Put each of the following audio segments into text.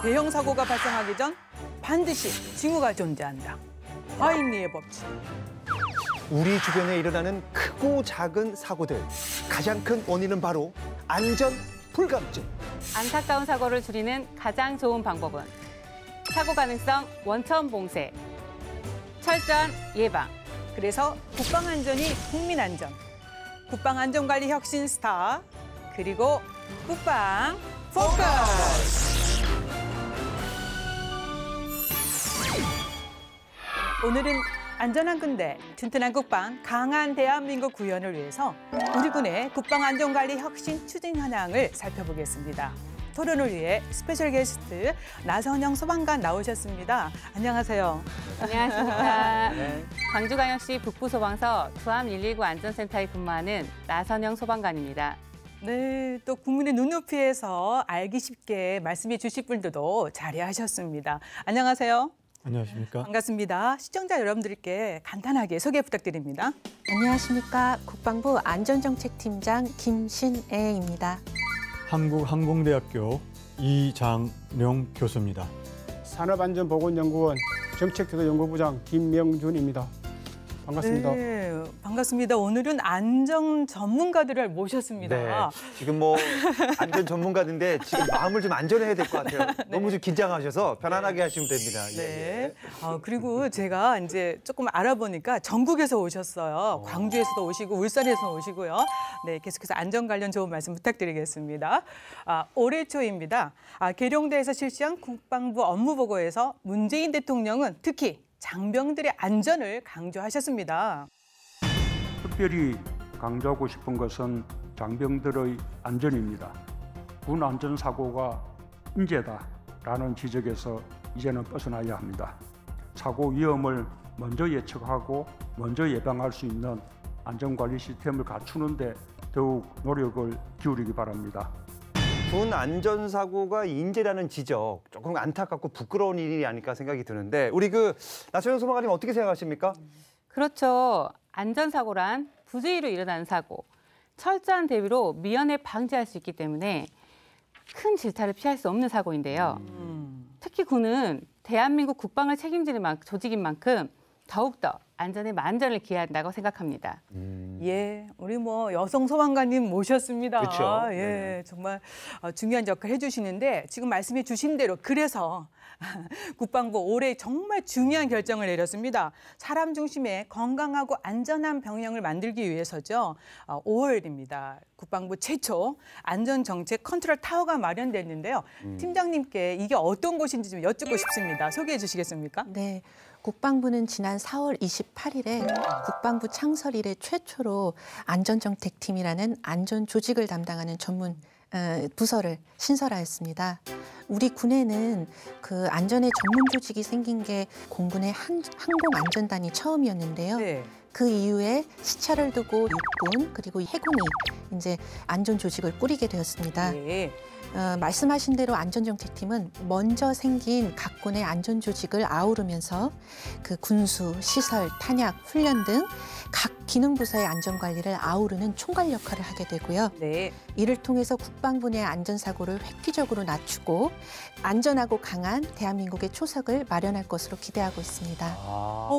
대형 사고가 발생하기 전 반드시 징후가 존재한다. 화인리의 법칙. 우리 주변에 일어나는 크고 작은 사고들. 가장 큰 원인은 바로 안전 불감증. 안타까운 사고를 줄이는 가장 좋은 방법은 사고 가능성 원천 봉쇄, 철저한 예방. 그래서 국방안전이 국민안전. 국방안전관리 혁신 스타. 그리고 국방 포커스. 오늘은 안전한 군대, 튼튼한 국방, 강한 대한민국 구현을 위해서 우리 군의 국방안전관리 혁신 추진 현황을 살펴보겠습니다. 토론을 위해 스페셜 게스트 나선영 소방관 나오셨습니다. 안녕하세요. 안녕하십니까. 광주광역시 북부소방서 구암119 안전센터에 근무하는 나선영 소방관입니다. 네, 또 국민의 눈높이에서 알기 쉽게 말씀해 주실 분들도 자리하셨습니다. 안녕하세요. 안녕하십니까. 반갑습니다. 시청자 여러분들께 간단하게 소개 부탁드립니다. 안녕하십니까. 국방부 안전정책팀장 김신애입니다. 한국항공대학교 이장룡 교수입니다. 산업안전보건연구원 정책교도연구부장 김명준입니다. 반갑습니다. 네, 반갑습니다. 오늘은 안전 전문가들을 모셨습니다. 네, 지금 뭐 안전 전문가인데 지금 마음을 좀 안전해야 될 것 같아요. 네. 너무 좀 긴장하셔서 편안하게 하시면 됩니다. 네. 그리고 제가 이제 조금 알아보니까 전국에서 오셨어요. 광주에서도 오시고 울산에서 오시고요. 네, 계속해서 안전 관련 좋은 말씀 부탁드리겠습니다. 올해 초입니다. 계룡대에서 실시한 국방부 업무보고에서 문재인 대통령은 특히 장병들의 안전을 강조하셨습니다. 특별히 강조하고 싶은 것은 장병들의 안전입니다. 군 안전사고가 인재다라는 지적에서 이제는 벗어나야 합니다. 사고 위험을 먼저 예측하고 먼저 예방할 수 있는 안전관리 시스템을 갖추는 데 더욱 노력을 기울이기 바랍니다. 군 안전사고가 인재라는 지적, 조금 안타깝고 부끄러운 일이 아닐까 생각이 드는데 우리 나선영 소방관님 어떻게 생각하십니까? 그렇죠. 안전사고란 부주의로 일어나는 사고, 철저한 대비로 미연에 방지할 수 있기 때문에 큰 질타를 피할 수 없는 사고인데요. 특히 군은 대한민국 국방을 책임지는 조직인 만큼 더욱더 안전에 만전을 기한다고 생각합니다. 예, 우리 여성 소방관님 모셨습니다. 그렇죠. 예, 네. 정말 중요한 역할 해주시는데 지금 말씀해 주신 대로 그래서 국방부 올해 정말 중요한 결정을 내렸습니다. 사람 중심의 건강하고 안전한 병영을 만들기 위해서죠. 5월입니다. 국방부 최초 안전정책 컨트롤 타워가 마련됐는데요. 팀장님께 이게 어떤 곳인지 좀 여쭙고 싶습니다. 소개해 주시겠습니까? 네. 국방부는 지난 4월 28일에 국방부 창설 이래 최초로 안전정책팀이라는 안전조직을 담당하는 전문 부서를 신설하였습니다. 우리 군에는 그 안전의 전문 조직이 생긴 게 공군의 항공안전단이 처음이었는데요. 네. 그 이후에 시차를 두고 육군 그리고 해군이 이제 안전조직을 꾸리게 되었습니다. 네. 말씀하신 대로 안전정책팀은 먼저 생긴 각 군의 안전조직을 아우르면서 그 군수, 시설, 탄약, 훈련 등 각 기능부서의 안전관리를 아우르는 총괄 역할을 하게 되고요. 네. 이를 통해서 국방부 내 안전사고를 획기적으로 낮추고 안전하고 강한 대한민국의 초석을 마련할 것으로 기대하고 있습니다.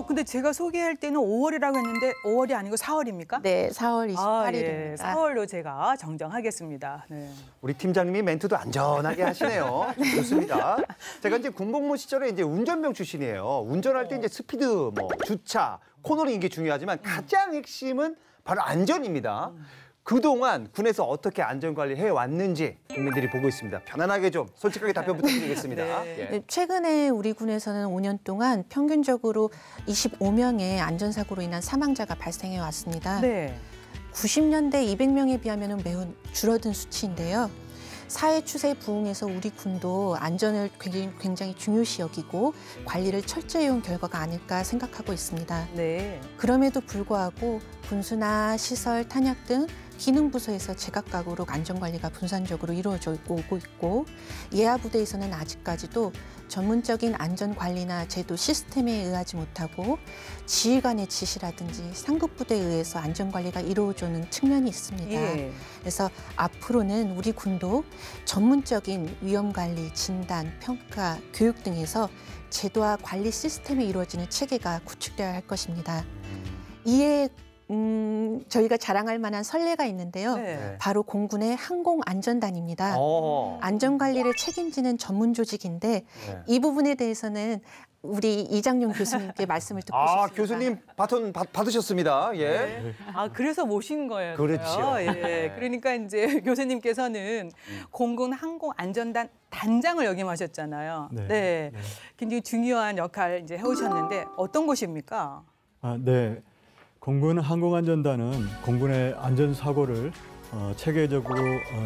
근데 제가 소개할 때는 5월이라고 했는데 5월이 아니고 4월입니까? 네, 4월 28일입니다. 예, 4월로 제가 정정하겠습니다. 네. 우리 팀장님이 멘트도 안전하게 하시네요. 좋습니다. 제가 이제 군복무 시절에 이제 운전병 출신이에요. 운전할 때 이제 스피드, 주차, 코너링 이게 중요하지만 가장 핵심은 바로 안전입니다. 그동안 군에서 어떻게 안전관리 해왔는지 국민들이 보고 있습니다. 편안하게 좀 솔직하게 답변 부탁드리겠습니다. 네. 예. 네, 최근에 우리 군에서는 5년 동안 평균적으로 25명의 안전사고로 인한 사망자가 발생해 왔습니다. 네. 90년대 200명에 비하면 매우 줄어든 수치인데요. 사회 추세에 부응해서 우리 군도 안전을 굉장히 중요시 여기고 관리를 철저히 해온 결과가 아닐까 생각하고 있습니다. 네. 그럼에도 불구하고 군수나 시설, 탄약 등 기능부서에서 제각각으로 안전관리가 분산적으로 이루어져 오고 있고 예하부대에서는 아직까지도 전문적인 안전관리나 제도 시스템에 의하지 못하고 지휘관의 지시라든지 상급부대에 의해서 안전관리가 이루어지는 측면이 있습니다. 예. 그래서 앞으로는 우리 군도 전문적인 위험관리, 진단, 평가, 교육 등에서 제도와 관리 시스템이 이루어지는 체계가 구축되어야 할 것입니다. 이에 저희가 자랑할 만한 선례가 있는데요. 네. 바로 공군의 항공안전단입니다. 안전관리를 책임지는 전문 조직인데 네. 이 부분에 대해서는 우리 이장용 교수님께 말씀을 듣고 싶습니다. 교수님 바톤 받으셨습니다. 예. 네. 그래서 모신 거예요. 그렇죠. 예. 네. 그러니까 이제 교수님께서는 공군 항공안전단 단장을 역임하셨잖아요. 네. 네. 네. 굉장히 중요한 역할 이제 해오셨는데 어떤 곳입니까? 네. 공군 항공안전단은 공군의 안전사고를 체계적으로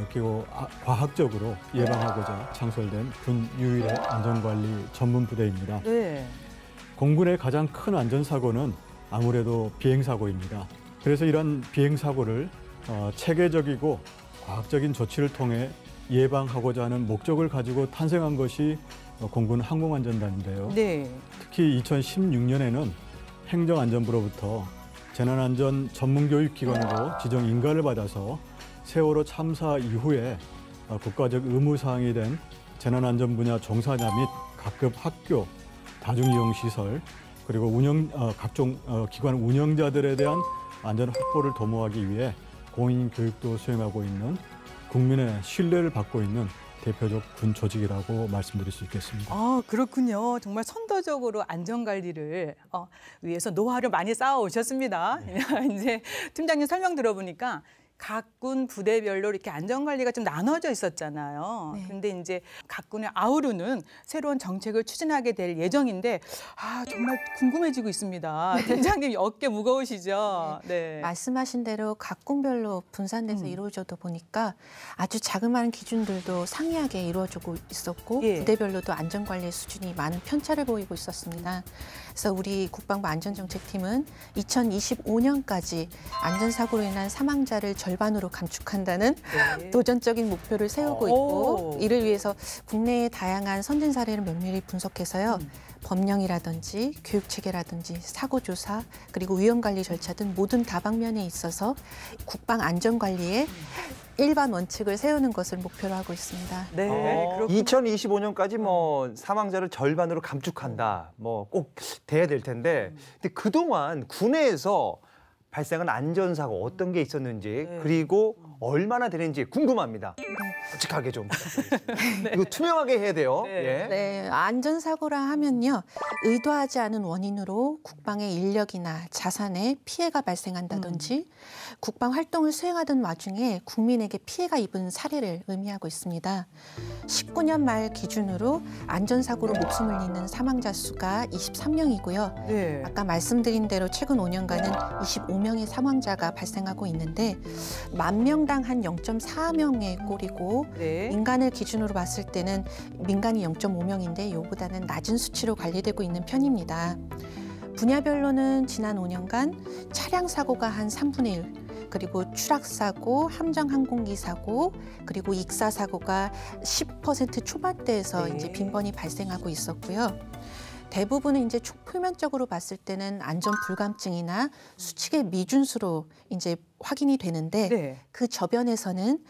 그리고 과학적으로 예방하고자 창설된 군 유일의 안전관리 전문 부대입니다. 네. 공군의 가장 큰 안전사고는 아무래도 비행사고입니다. 그래서 이런 비행사고를 체계적이고 과학적인 조치를 통해 예방하고자 하는 목적을 가지고 탄생한 것이 공군 항공안전단인데요. 네. 특히 2016년에는 행정안전부로부터 재난안전 전문교육기관으로 지정 인가를 받아서 세월호 참사 이후에 국가적 의무사항이 된 재난안전 분야 종사자 및 각급 학교, 다중이용시설, 그리고 각종 기관 운영자들에 대한 안전 확보를 도모하기 위해 공인교육도 수행하고 있는 국민의 신뢰를 받고 있는 대표적 군 조직이라고 말씀드릴 수 있겠습니다. 그렇군요. 정말 선도적으로 안전관리를 위해서 노하우를 많이 쌓아오셨습니다. 이제 팀장님 설명 들어보니까 각 군 부대별로 이렇게 안전관리가 좀 나눠져 있었잖아요. 네. 그런데 이제 각 군을 아우르는 새로운 정책을 추진하게 될 예정인데 정말 궁금해지고 있습니다. 팀장님 어깨 무거우시죠? 네. 말씀하신 대로 각 군별로 분산돼서 이루어져도 보니까 아주 자그마한 기준들도 상이하게 이루어지고 있었고 예. 부대별로도 안전관리 수준이 많은 편차를 보이고 있었습니다. 그래서 우리 국방부 안전정책팀은 2025년까지 안전사고로 인한 사망자를 절반으로 감축한다는 네. 도전적인 목표를 세우고 있고 이를 위해서 국내의 다양한 선진 사례를 면밀히 분석해서요. 법령이라든지 교육체계라든지 사고조사 그리고 위험관리 절차 등 모든 다방면에 있어서 국방안전관리에 일반 원칙을 세우는 것을 목표로 하고 있습니다. 네. 그렇군요. 2025년까지 사망자를 절반으로 감축한다. 꼭 돼야 될 텐데. 근데 그동안 군내에서 발생한 안전사고 어떤 게 있었는지 그리고 얼마나 되는지 궁금합니다. 솔직하게 좀 부탁드리겠습니다. 이거 투명하게 해야 돼요. 네. 예. 네, 안전사고라 하면요. 의도하지 않은 원인으로 국방의 인력이나 자산에 피해가 발생한다든지 국방 활동을 수행하던 와중에 국민에게 피해가 입은 사례를 의미하고 있습니다. 19년 말 기준으로 안전사고로 목숨을 잃는 사망자 수가 23명이고요. 네. 아까 말씀드린 대로 최근 5년간은 25명의 사망자가 발생하고 있는데 10,000명당 한 0.4명의 꼴이고 네. 인간을 기준으로 봤을 때는 민간이 0.5명인데 이보다는 낮은 수치로 관리되고 있는 편입니다. 분야별로는 지난 5년간 차량 사고가 한 3분의 1, 그리고 추락사고, 함정항공기 사고, 그리고 익사 사고가 10% 초반대에서 네. 이제 빈번히 발생하고 있었고요. 대부분은 이제 표면적으로 봤을 때는 안전 불감증이나 수칙의 미준수로 이제 확인이 되는데 네. 그 저변에서는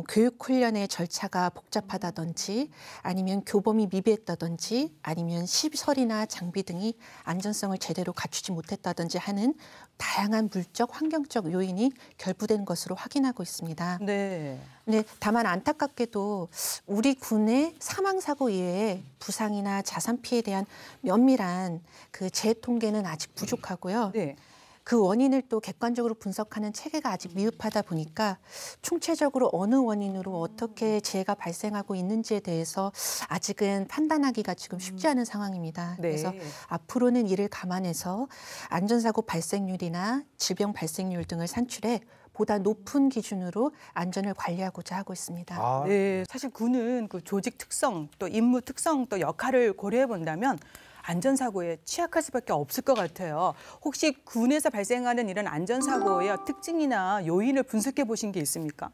교육 훈련의 절차가 복잡하다든지 아니면 교범이 미비했다든지 아니면 시설이나 장비 등이 안전성을 제대로 갖추지 못했다든지 하는 다양한 물적, 환경적 요인이 결부된 것으로 확인하고 있습니다. 네. 네, 다만 안타깝게도 우리 군의 사망 사고 이외에 부상이나 자산 피해에 대한 면밀한 그 재통계는 아직 부족하고요. 네. 그 원인을 또 객관적으로 분석하는 체계가 아직 미흡하다 보니까 총체적으로 어느 원인으로 어떻게 재해가 발생하고 있는지에 대해서 아직은 판단하기가 지금 쉽지 않은 상황입니다. 네. 그래서 앞으로는 이를 감안해서 안전사고 발생률이나 질병 발생률 등을 산출해 보다 높은 기준으로 안전을 관리하고자 하고 있습니다. 네, 사실 군은 그 조직 특성, 또 임무 특성, 또 역할을 고려해 본다면 안전사고에 취약할 수밖에 없을 것 같아요. 혹시 군에서 발생하는 이런 안전사고의 특징이나 요인을 분석해 보신 게 있습니까?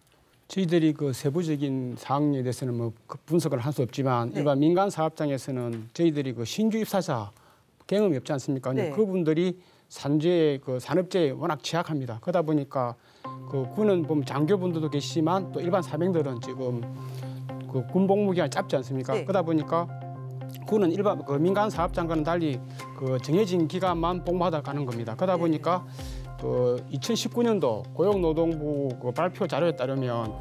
저희들이 그 세부적인 사항에 대해서는 뭐 분석을 할 수 없지만 네. 일반 민간 사업장에서는 저희들이 그 신규 입사자 경험이 없지 않습니까? 근데 네. 그분들이 산재에 그 산업재해에 워낙 취약합니다. 그러다 보니까 그 군은 보면 장교분들도 계시지만 또 일반 사병들은 지금 그 군복무 기간이 짧지 않습니까? 네. 그러다 보니까 군은 일반 그 민간 사업장과는 달리 그 정해진 기간만 복무하다 가는 겁니다. 그러다 네. 보니까 그 2019년도 고용노동부 그 발표 자료에 따르면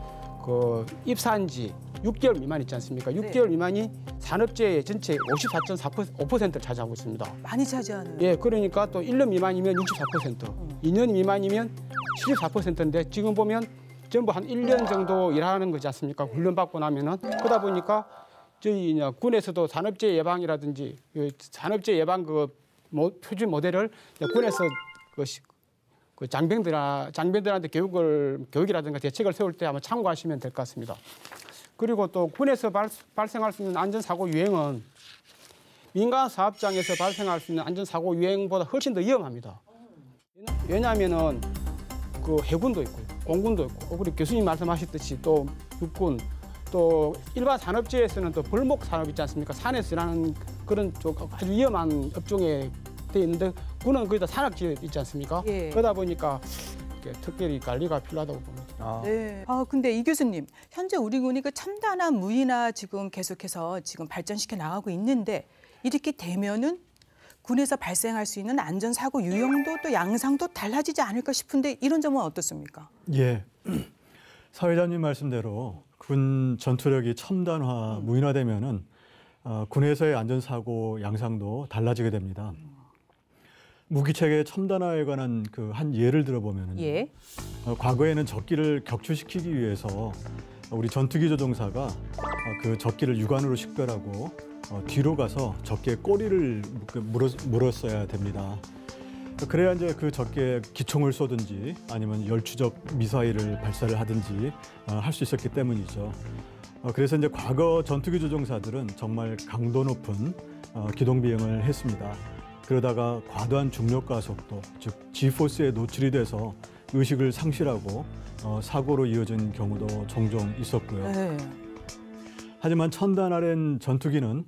그 입사한 지 6개월 미만 있지 않습니까? 6개월 미만이 산업재해 전체 54.5%를 차지하고 있습니다. 많이 차지하는. 예, 그러니까 또 1년 미만이면 64%, 2년 미만이면 74%인데 지금 보면 전부 한 1년 정도 일하는 거지 않습니까? 훈련받고 나면은. 그러다 보니까 저희 군에서도 산업재해 예방이라든지 그 산업재해 예방 그 표준 모델을 군에서 그 장병들한테 교육이라든가 대책을 세울 때 한번 참고하시면 될 것 같습니다. 그리고 또 군에서 발생할 수 있는 안전사고 유행은 민간 사업장에서 발생할 수 있는 안전사고 유행보다 훨씬 더 위험합니다. 왜냐하면은 그 해군도 있고 공군도 있고 우리 교수님 말씀하셨듯이 또 육군 또 일반 산업재에서는 또 벌목 산업 있지 않습니까? 산에서 일하는 그런 아주 위험한 업종에 돼 있는데 군은 거기다 산악지에 있지 않습니까? 예. 그러다 보니까 특별히 관리가 필요하다고 봅니다. 네. 근데 이 교수님, 현재 우리 군이 그 첨단한 무기나 지금 계속해서 지금 발전시켜 나가고 있는데 이렇게 되면은 군에서 발생할 수 있는 안전사고 유형도 또 양상도 달라지지 않을까 싶은데 이런 점은 어떻습니까? 예. 사회자님 말씀대로 군 전투력이 첨단화, 무인화되면은 군에서의 안전사고 양상도 달라지게 됩니다. 무기체계 첨단화에 관한 그 한 예를 들어보면은 예. 과거에는 적기를 격추시키기 위해서 우리 전투기 조종사가 그 적기를 육안으로 식별하고 뒤로 가서 적기의 꼬리를 물었어야 됩니다. 그래야 이제 그 적기에 기총을 쏘든지 아니면 열추적 미사일을 발사를 하든지 할 수 있었기 때문이죠. 그래서 이제 과거 전투기 조종사들은 정말 강도 높은 기동 비행을 했습니다. 그러다가 과도한 중력과 속도, 즉 G포스에 노출이 돼서 의식을 상실하고 사고로 이어진 경우도 종종 있었고요. 네. 하지만 첨단화된 전투기는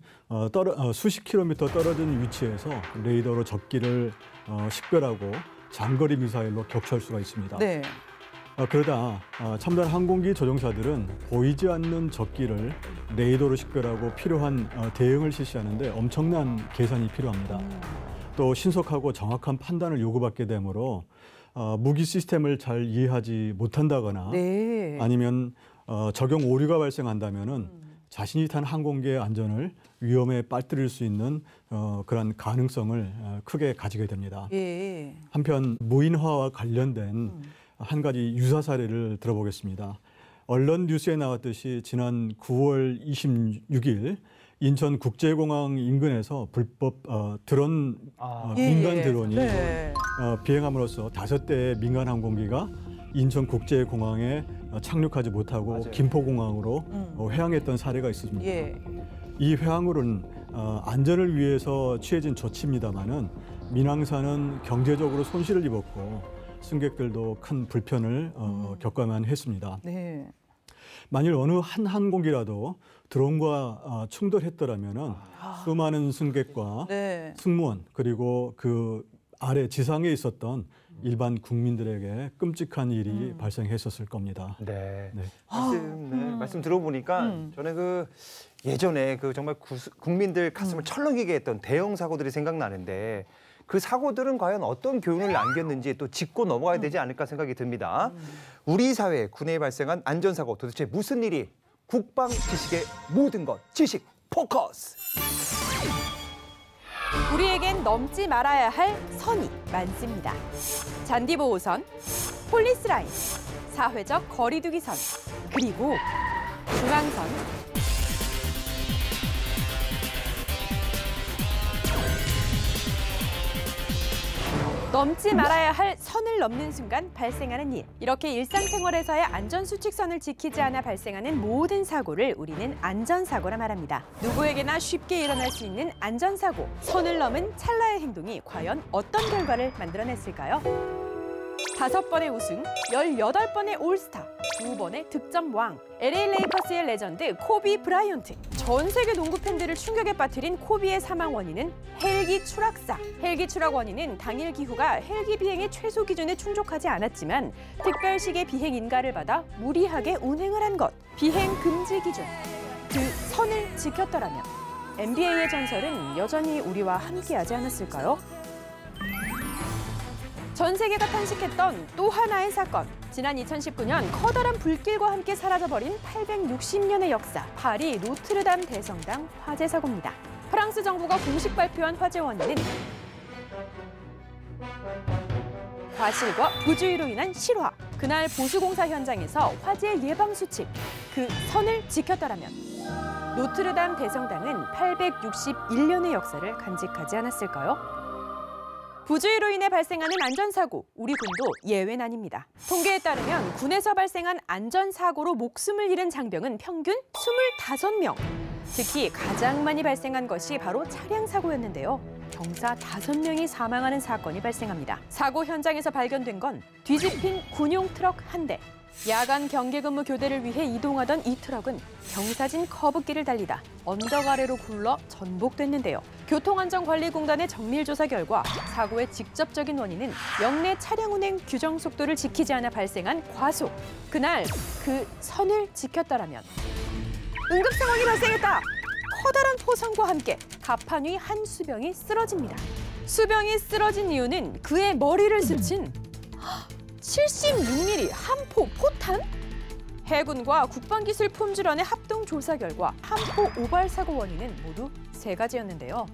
수십 킬로미터 떨어진 위치에서 레이더로 적기를 식별하고 장거리 미사일로 격추할 수가 있습니다. 네. 그러다 첨단 항공기 조종사들은 보이지 않는 적기를 레이더로 식별하고 필요한 대응을 실시하는데 엄청난 계산이 필요합니다. 또 신속하고 정확한 판단을 요구받게 되므로 무기 시스템을 잘 이해하지 못한다거나 네. 아니면 적용 오류가 발생한다면은 자신이 탄 항공기의 안전을 위험에 빠뜨릴 수 있는 그런 가능성을 크게 가지게 됩니다. 예. 한편 무인화와 관련된 한 가지 유사 사례를 들어보겠습니다. 언론 뉴스에 나왔듯이 지난 9월 26일 인천국제공항 인근에서 불법 드론 민간 드론이 네. 비행함으로써 5대의 민간 항공기가 인천국제공항에 착륙하지 못하고 맞아요. 김포공항으로 회항했던 사례가 있습니다. 예. 이 회항으로는 안전을 위해서 취해진 조치입니다마는 민항사는 경제적으로 손실을 입었고 승객들도 큰 불편을 겪어야만 했습니다. 네. 만일 어느 한 항공기라도 드론과 충돌했더라면은 수많은 승객과 네. 승무원 그리고 그 아래 지상에 있었던 일반 국민들에게 끔찍한 일이 발생했었을 겁니다. 네. 네. 말씀 들어보니까 저는 그 예전에 그 정말 국민들 가슴을 철렁이게 했던 대형 사고들이 생각나는데 그 사고들은 과연 어떤 교훈을 남겼는지 또 짚고 넘어가야 되지 않을까 생각이 듭니다. 우리 사회 군에 발생한 안전사고 도대체 무슨 일이 국방 지식의 모든 것 지식 포커스. 우리에겐 넘지 말아야 할 선이 많습니다. 잔디보호선, 폴리스라인, 사회적 거리두기선, 그리고 중앙선. 넘지 말아야 할 선을 넘는 순간 발생하는 일. 이렇게 일상생활에서의 안전수칙선을 지키지 않아 발생하는 모든 사고를 우리는 안전사고라 말합니다. 누구에게나 쉽게 일어날 수 있는 안전사고. 선을 넘은 찰나의 행동이 과연 어떤 결과를 만들어냈을까요? 5번의 우승, 18번의 올스타, 2번의 득점 왕. LA 레이커스의 레전드 코비 브라이언트. 전 세계 농구 팬들을 충격에 빠뜨린 코비의 사망 원인은 헬기 추락사. 헬기 추락 원인은 당일 기후가 헬기 비행의 최소 기준에 충족하지 않았지만 특별식의 비행 인가를 받아 무리하게 운행을 한 것. 비행 금지 기준. 그 선을 지켰더라면 NBA의 전설은 여전히 우리와 함께하지 않았을까요? 전 세계가 탄식했던 또 하나의 사건. 지난 2019년 커다란 불길과 함께 사라져버린 860년의 역사. 파리 노트르담 대성당 화재 사고입니다. 프랑스 정부가 공식 발표한 화재 원인은 과실과 부주의로 인한 실화. 그날 보수공사 현장에서 화재 예방 수칙, 그 선을 지켰더라면 노트르담 대성당은 861년의 역사를 간직하지 않았을까요? 부주의로 인해 발생하는 안전사고, 우리 군도 예외는 아닙니다. 통계에 따르면 군에서 발생한 안전사고로 목숨을 잃은 장병은 평균 25명. 특히 가장 많이 발생한 것이 바로 차량사고였는데요. 병사 5명이 사망하는 사건이 발생합니다. 사고 현장에서 발견된 건 뒤집힌 군용 트럭 한 대. 야간 경계근무 교대를 위해 이동하던 이 트럭은 경사진 커브길을 달리다 언덕 아래로 굴러 전복됐는데요. 교통안전관리공단의 정밀조사 결과 사고의 직접적인 원인은 역내 차량 운행 규정 속도를 지키지 않아 발생한 과속. 그날 그 선을 지켰더라면 응급 상황이 발생했다. 커다란 포상과 함께 갑판 위 한 수병이 쓰러집니다. 수병이 쓰러진 이유는 그의 머리를 스친 76mm 함포 포탄? 해군과 국방기술품질원의 합동조사 결과 함포 오발 사고 원인은 모두 3가지였는데요.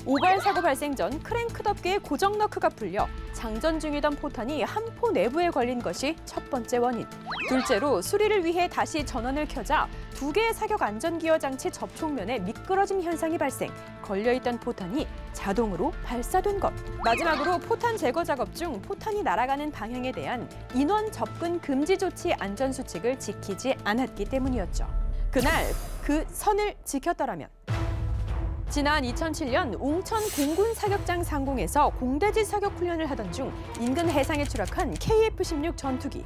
오발 사고 발생 전 크랭크 덮개의 고정 너크가 풀려 장전 중이던 포탄이 함포 내부에 걸린 것이 첫 번째 원인. 둘째로 수리를 위해 다시 전원을 켜자 2개의 사격 안전기어 장치 접촉면에 미끄러짐 현상이 발생. 걸려있던 포탄이 자동으로 발사된 것. 마지막으로 포탄 제거 작업 중 포탄이 날아가는 방향에 대한 인원 접근 금지 조치 안전수칙을 지키지 않았기 때문이었죠. 그날 그 선을 지켰더라면 지난 2007년 웅천 공군 사격장 상공에서 공대지 사격 훈련을 하던 중 인근 해상에 추락한 KF-16 전투기.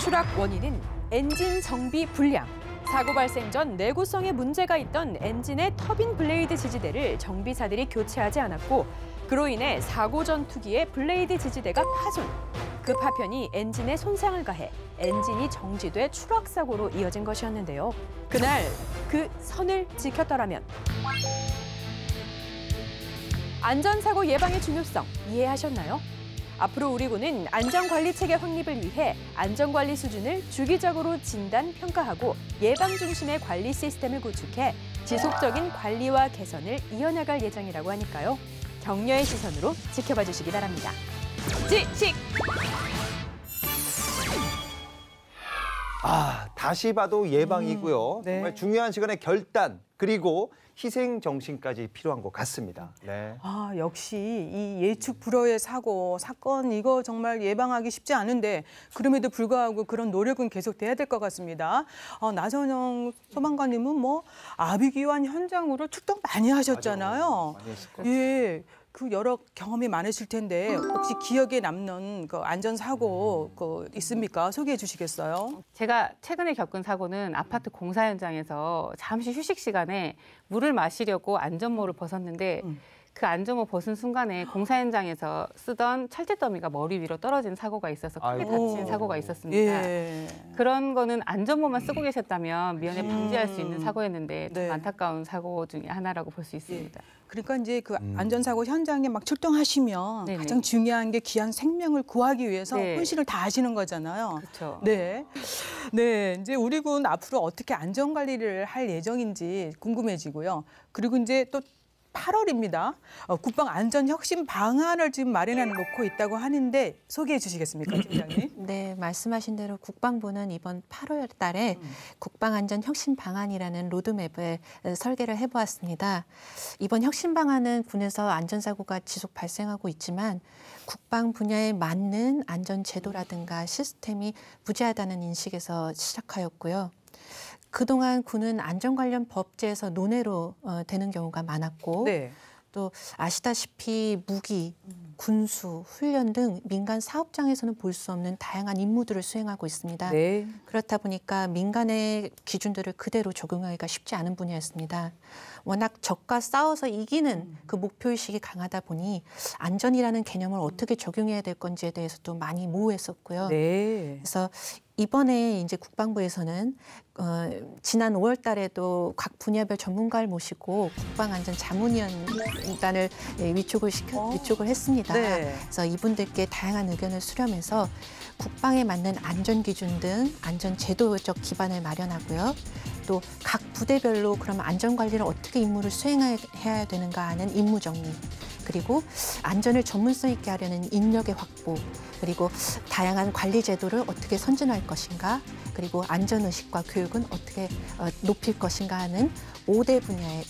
추락 원인은 엔진 정비 불량. 사고 발생 전 내구성에 문제가 있던 엔진의 터빈 블레이드 지지대를 정비사들이 교체하지 않았고 그로 인해 사고 전투기의 블레이드 지지대가 파손. 그 파편이 엔진에 손상을 가해 엔진이 정지돼 추락 사고로 이어진 것이었는데요. 그날 그 선을 지켰더라면 안전사고 예방의 중요성 이해하셨나요? 앞으로 우리 군은 안전관리체계 확립을 위해 안전관리 수준을 주기적으로 진단, 평가하고 예방 중심의 관리 시스템을 구축해 지속적인 관리와 개선을 이어나갈 예정이라고 하니까요. 격려의 시선으로 지켜봐 주시기 바랍니다. 지식! 다시 봐도 예방이고요. 네. 정말 중요한 시간에 결단, 그리고 희생 정신까지 필요한 것 같습니다. 네. 역시 이 예측 불허의 사건 이거 정말 예방하기 쉽지 않은데 그럼에도 불구하고 그런 노력은 계속돼야 될 것 같습니다. 나선영 소방관님은 아비규환 현장으로 출동 많이 하셨잖아요. 많이 했을 것 예. 그 여러 경험이 많으실 텐데 혹시 기억에 남는 그 안전사고 있습니까? 소개해 주시겠어요? 제가 최근에 겪은 사고는 아파트 공사 현장에서 잠시 휴식 시간에 물을 마시려고 안전모를 벗었는데 그 안전모 벗은 순간에 공사 현장에서 쓰던 철제 더미가 머리 위로 떨어진 사고가 있어서 크게 다친 사고가 있었습니다. 예. 그런 거는 안전모만 쓰고 계셨다면 미연에 방지할 수 있는 사고였는데 좀 네. 안타까운 사고 중에 하나라고 볼 수 있습니다. 그러니까 이제 그 안전사고 현장에 막 출동하시면 네네. 가장 중요한 게 귀한 생명을 구하기 위해서 네. 혼신을 다하시는 거잖아요. 그렇죠. 네. 네. 이제 우리 군 앞으로 어떻게 안전관리를 할 예정인지 궁금해지고요. 그리고 이제 또 8월입니다. 국방 안전 혁신 방안을 지금 마련해 놓고 있다고 하는데 소개해 주시겠습니까, 팀장님? 네, 말씀하신 대로 국방부는 이번 8월 달에 국방 안전 혁신 방안이라는 로드맵을 설계를 해보았습니다. 이번 혁신 방안은 군에서 안전사고가 지속 발생하고 있지만 국방 분야에 맞는 안전 제도라든가 시스템이 부재하다는 인식에서 시작하였고요. 그동안 군은 안전 관련 법제에서 논외로 되는 경우가 많았고 네. 또 아시다시피 무기, 군수, 훈련 등 민간 사업장에서는 볼 수 없는 다양한 임무들을 수행하고 있습니다. 네. 그렇다 보니까 민간의 기준들을 그대로 적용하기가 쉽지 않은 분야였습니다. 워낙 적과 싸워서 이기는 그 목표의식이 강하다 보니 안전이라는 개념을 어떻게 적용해야 될 건지에 대해서도 많이 모호했었고요. 네. 그래서 이번에 이제 국방부에서는 지난 5월 달에도 각 분야별 전문가를 모시고 국방안전자문위원단을 위촉을 했습니다. 네. 그래서 이분들께 다양한 의견을 수렴해서 국방에 맞는 안전 기준 등 안전 제도적 기반을 마련하고요. 또 각 부대별로 그럼 안전 관리를 어떻게 임무를 수행해야 되는가 하는 임무 정리, 그리고 안전을 전문성 있게 하려는 인력의 확보, 그리고 다양한 관리 제도를 어떻게 선진할 것인가, 그리고 안전의식과 교육은 어떻게 높일 것인가 하는 5대 분야의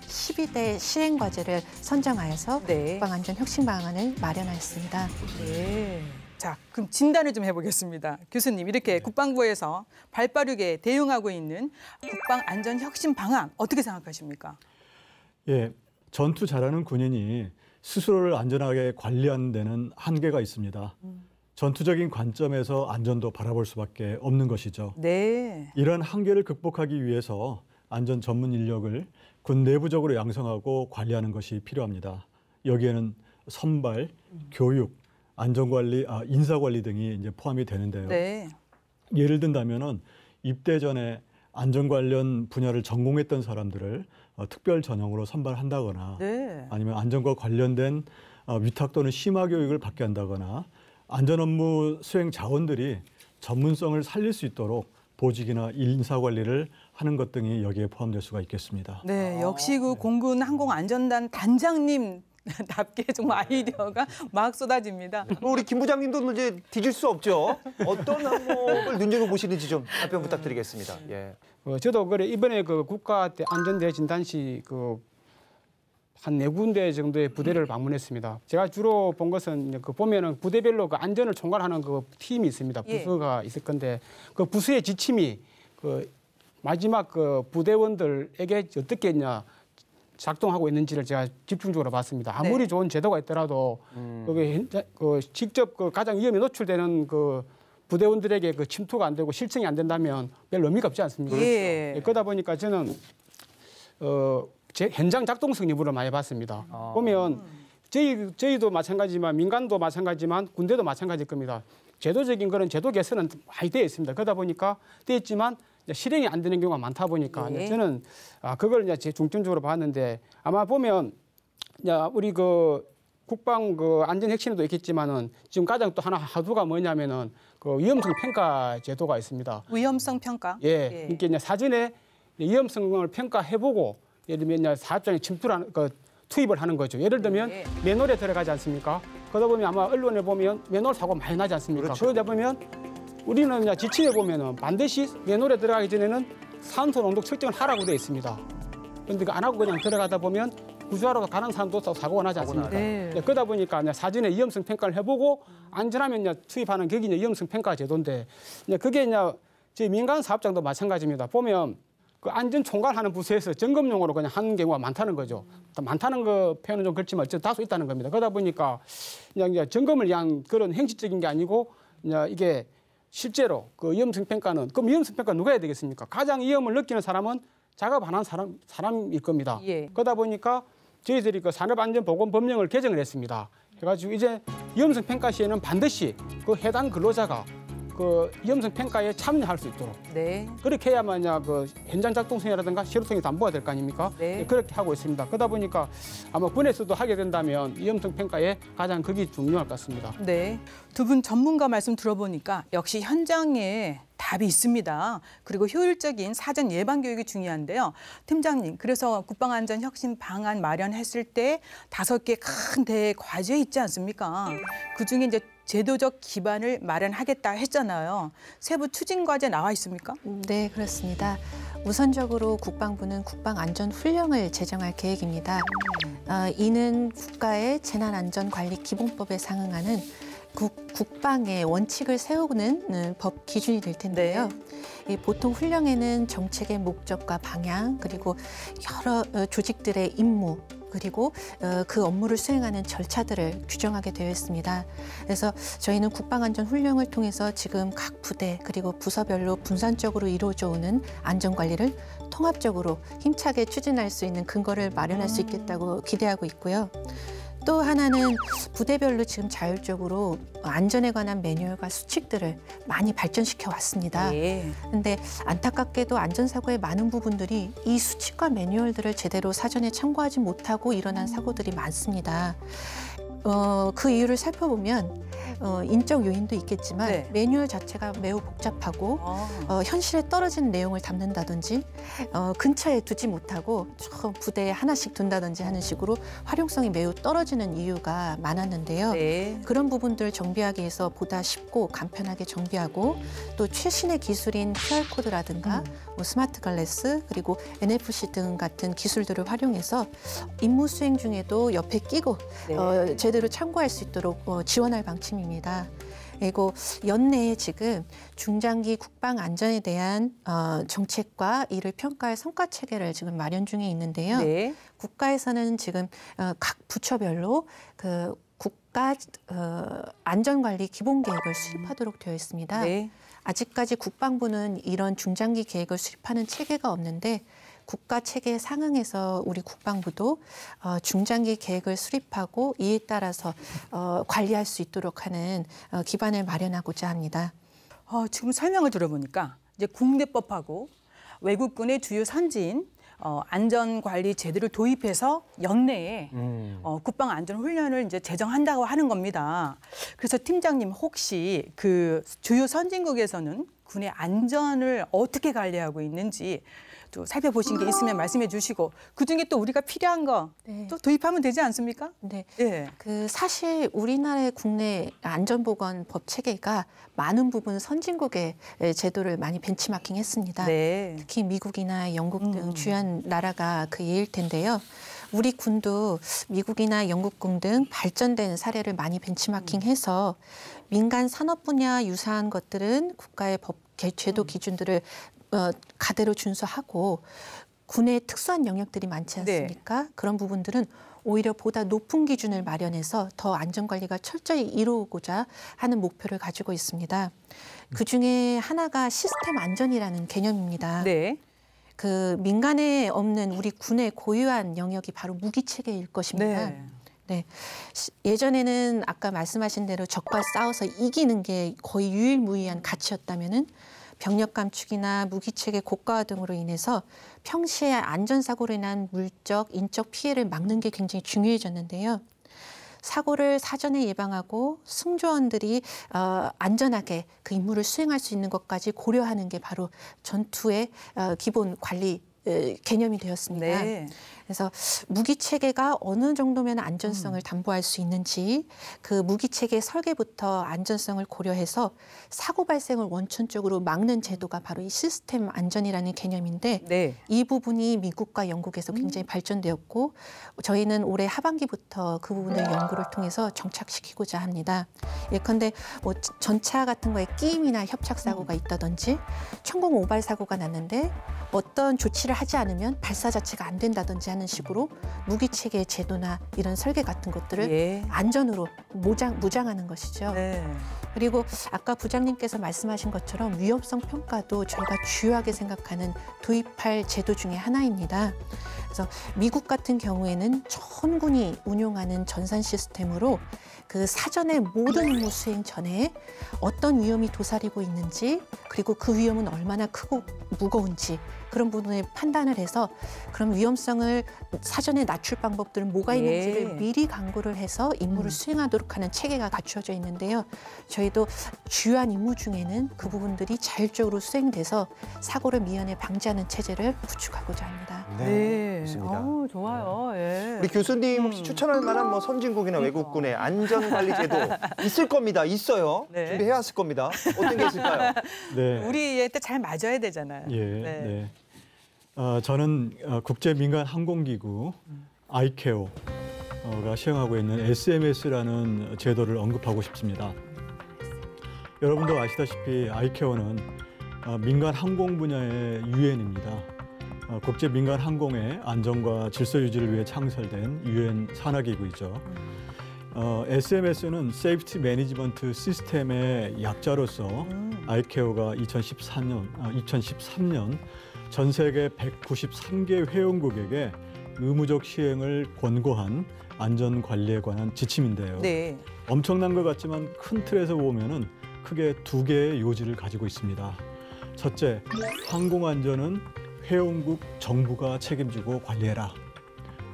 12대 실행과제를 선정하여서 네. 국방안전 혁신 방안을 마련하였습니다. 네. 자, 그럼 진단을 좀 해보겠습니다. 교수님, 이렇게 국방부에서 발빠르게 대응하고 있는 국방 안전 혁신 방안 어떻게 생각하십니까? 예, 전투 잘하는 군인이 스스로를 안전하게 관리하는 데는 한계가 있습니다. 전투적인 관점에서 안전도 바라볼 수밖에 없는 것이죠. 네. 이러한 한계를 극복하기 위해서 안전 전문 인력을 군 내부적으로 양성하고 관리하는 것이 필요합니다. 여기에는 선발, 교육, 안전관리, 인사관리 등이 이제 포함이 되는데요. 네. 예를 든다면은 입대 전에 안전 관련 분야를 전공했던 사람들을 특별 전형으로 선발한다거나 네. 아니면 안전과 관련된 위탁 또는 심화 교육을 받게 한다거나 안전 업무 수행 자원들이 전문성을 살릴 수 있도록 보직이나 인사관리를 하는 것 등이 여기에 포함될 수가 있겠습니다. 네, 역시 그 공군 항공안전단 단장님 답게 정말 아이디어가 막 쏟아집니다. 우리 김 부장님도 이제 뒤질 수 없죠. 어떤 항목을 눈여겨보시는지 좀 답변 부탁드리겠습니다. 예. 저도 그래 이번에 그 국가 안전대 진단시 한 4군데 정도의 부대를 방문했습니다. 제가 주로 본 것은 그 보면은 부대별로 그 안전을 총괄하는 그 팀이 있습니다. 부서가 있을 건데 그 부서의 지침이 그 마지막 그 부대원들에게 어떻게 작동하고 있는지를 제가 집중적으로 봤습니다. 아무리 좋은 제도가 있더라도 직접 그 가장 위험에 노출되는 그 부대원들에게 그 침투가 안 되고 실증이 안 된다면 별 의미가 없지 않습니까? 예. 그러다 보니까 저는 제 현장 작동성 여부를 많이 봤습니다. 보면 저희도 마찬가지지만 민간도 마찬가지지만 군대도 마찬가지일 겁니다. 제도적인 그런 제도 개선은 많이 되어 있습니다. 그러다 보니까 되어 있지만 실행이 안 되는 경우가 많다 보니까 네. 저는 그걸 이제 중점적으로 봤는데 아마 보면 우리 그 국방 그 안전 혁신에도 있겠지만은 지금 가장 또 하나 하두가 뭐냐면은 그 위험성 평가 제도가 있습니다. 위험성 평가? 예. 그러니까 이제 사전에 위험성을 평가해보고 예를 들면 사업장에 투입을 하는 거죠. 예를 들면 맨홀에 들어가지 않습니까? 그러다 보면 아마 언론에 보면 맨홀 사고 많이 나지 않습니까? 그렇죠. 그러다 보면 우리는 지침에 보면은 반드시 맨홀에 들어가기 전에는 산소 농도 측정을 하라고 되어 있습니다. 그런데 안 하고 그냥 들어가다 보면 구조하러 가는 사람도 사고가 나지 않습니까? 네. 그러다 보니까 사전에 위험성 평가를 해보고 안전하면 투입하는 게 위험성 평가 제도인데 그게 저희 민간 사업장도 마찬가지입니다. 보면 그 안전 총괄하는 부서에서 점검용으로 그냥 하는 경우가 많다는 거죠. 많다는 거 표현은 좀 그렇지만 어쨌든 다소 있다는 겁니다. 그러다 보니까 그냥 점검을 위한 그런 형식적인 게 아니고 이게 실제로 그 위험성 평가는 그럼 위험성 평가 누가 해야 되겠습니까? 가장 위험을 느끼는 사람은 작업 안 한 사람일 겁니다. 예. 그러다 보니까 저희들이 그 산업안전보건법령을 개정을 했습니다. 그래가지고 이제 위험성 평가 시에는 반드시 그 해당 근로자가 그 위험성 평가에 참여할 수 있도록 네. 그렇게 해야만 그 현장 작동성이라든가 실효성이 담보가 될 거 아닙니까? 네. 그렇게 하고 있습니다. 그러다 보니까 아마 군에서도 하게 된다면 위험성 평가에 가장 그게 중요할 것 같습니다. 네. 두 분 전문가 말씀 들어보니까 역시 현장에 답이 있습니다. 그리고 효율적인 사전 예방 교육이 중요한데요. 팀장님, 그래서 국방안전 혁신 방안 마련했을 때 5개 큰 대과제 있지 않습니까? 그중에 이제 제도적 기반을 마련하겠다 했잖아요. 세부 추진 과제 나와 있습니까? 네, 그렇습니다. 우선적으로 국방부는 국방안전훈령을 제정할 계획입니다. 이는 국가의 재난안전관리기본법에 상응하는 국방의 원칙을 세우는 법 기준이 될 텐데요. 보통 훈령에는 정책의 목적과 방향, 그리고 여러 조직들의 임무, 그리고 그 업무를 수행하는 절차들을 규정하게 되어 있습니다. 그래서 저희는 국방안전훈령을 통해서 지금 각 부대 그리고 부서별로 분산적으로 이루어져 오는 안전관리를 통합적으로 힘차게 추진할 수 있는 근거를 마련할 수 있겠다고 기대하고 있고요. 또 하나는 부대별로 지금 자율적으로 안전에 관한 매뉴얼과 수칙들을 많이 발전시켜 왔습니다. 그런데 안타깝게도 안전사고의 많은 부분들이 이 수칙과 매뉴얼들을 제대로 사전에 참고하지 못하고 일어난 사고들이 많습니다. 그 이유를 살펴보면 인적 요인도 있겠지만 매뉴얼 자체가 매우 복잡하고 현실에 떨어지는 내용을 담는다든지 근처에 두지 못하고 저 부대에 하나씩 둔다든지 하는 식으로 활용성이 매우 떨어지는 이유가 많았는데요. 그런 부분들을 정비하기 위해서 보다 쉽고 간편하게 정비하고 또 최신의 기술인 QR코드라든가 뭐 스마트 글래스 그리고 NFC 등 같은 기술들을 활용해서 임무 수행 중에도 옆에 끼고 제대로 참고할 수 있도록 지원할 방침입니다. 그리고 연내에 지금 중장기 국방 안전에 대한 정책과 이를 평가할 성과 체계를 지금 마련 중에 있는데요. 국가에서는 지금 각 부처별로 그 국가 안전관리 기본 계획을 수립하도록 되어 있습니다. 아직까지 국방부는 이런 중장기 계획을 수립하는 체계가 없는데 국가 체계에 상응해서 우리 국방부도 중장기 계획을 수립하고 이에 따라서 관리할 수 있도록 하는 기반을 마련하고자 합니다. 지금 설명을 들어보니까 이제 국내법하고 외국군의 주요 선진 안전관리 제도를 도입해서 연내에 국방안전훈련을 이제 제정한다고 하는 겁니다. 그래서 팀장님 혹시 그 주요 선진국에서는 군의 안전을 어떻게 관리하고 있는지 또 살펴보신 게 있으면 말씀해 주시고 그중에 또 우리가 필요한 거 또 도입하면 되지 않습니까? 그 사실 우리나라의 국내 안전보건법 체계가 많은 부분 선진국의 제도를 많이 벤치마킹했습니다. 특히 미국이나 영국 등 주요한 나라가 그 예일 텐데요. 우리 군도 미국이나 영국군 등 발전된 사례를 많이 벤치마킹해서 민간 산업 분야 유사한 것들은 국가의 법 제도 기준들을 가대로 준수하고 군의 특수한 영역들이 많지 않습니까? 그런 부분들은 오히려 보다 높은 기준을 마련해서 더 안전관리가 철저히 이루고자 하는 목표를 가지고 있습니다. 그중에 하나가 시스템 안전이라는 개념입니다. 그 민간에 없는 우리 군의 고유한 영역이 바로 무기체계일 것입니다. 예전에는 아까 말씀하신 대로 적과 싸워서 이기는 게 거의 유일무이한 가치였다면은 병력 감축이나 무기체계 고가화 등으로 인해서 평시에 안전사고로 인한 물적, 인적 피해를 막는 게 굉장히 중요해졌는데요. 사고를 사전에 예방하고 승조원들이 안전하게 그 임무를 수행할 수 있는 것까지 고려하는 게 바로 전투의 기본 관리 개념이 되었습니다. 그래서 무기체계가 어느 정도면 안전성을 담보할 수 있는지 그 무기체계 설계부터 안전성을 고려해서 사고 발생을 원천적으로 막는 제도가 바로 이 시스템 안전이라는 개념인데 이 부분이 미국과 영국에서 굉장히 발전되었고 저희는 올해 하반기부터 그 부분을 연구를 통해서 정착시키고자 합니다. 예컨대 뭐 전차 같은 거에 끼임이나 협착 사고가 있다든지 천공 오발 사고가 났는데 어떤 조치를 하지 않으면 발사 자체가 안 된다든지 하는 식으로 무기체계 제도나 이런 설계 같은 것들을 안전으로 무장하는 것이죠. 그리고 아까 부장님께서 말씀하신 것처럼 위험성 평가도 저희가 주요하게 생각하는 도입할 제도 중에 하나입니다. 그래서 미국 같은 경우에는 전군이 운용하는 전산 시스템으로 그 사전에 모든 임무 수행 전에 어떤 위험이 도사리고 있는지 그리고 그 위험은 얼마나 크고 무거운지 그런 부분을 판단을 해서 그럼 위험성을 사전에 낮출 방법들은 뭐가 있는지를 미리 강구를 해서 임무를 수행하도록 하는 체계가 갖추어져 있는데요. 저희도 주요한 임무 중에는 그 부분들이 자율적으로 수행돼서 사고를 미연에 방지하는 체제를 구축하고자 합니다. 네, 좋습니다. 좋아요. 예. 우리 교수님 혹시 추천할 만한 뭐 선진국이나 외국군의 안전관리제도 있을 겁니다. 있어요. 네. 준비해왔을 겁니다. 어떤 게 있을까요? 네. 우리에 때 잘 맞아야 되잖아요. 예, 네. 저는 국제민간항공기구 아이케오가 시행하고 있는 SMS라는 제도를 언급하고 싶습니다. 여러분도 아시다시피 아이케오는 민간 항공 분야의 유엔입니다. 국제 민간 항공의 안전과 질서 유지를 위해 창설된 유엔 산하기구이죠. SMS는 세이프티 매니지먼트 시스템의 약자로서 아이케오가 2013년 전 세계 193개 회원국에게 의무적 시행을 권고한 안전 관리에 관한 지침인데요. 네. 엄청난 것 같지만 큰 틀에서 보면은 크게 두 개의 요지를 가지고 있습니다. 첫째, 항공 안전은 회원국 정부가 책임지고 관리해라.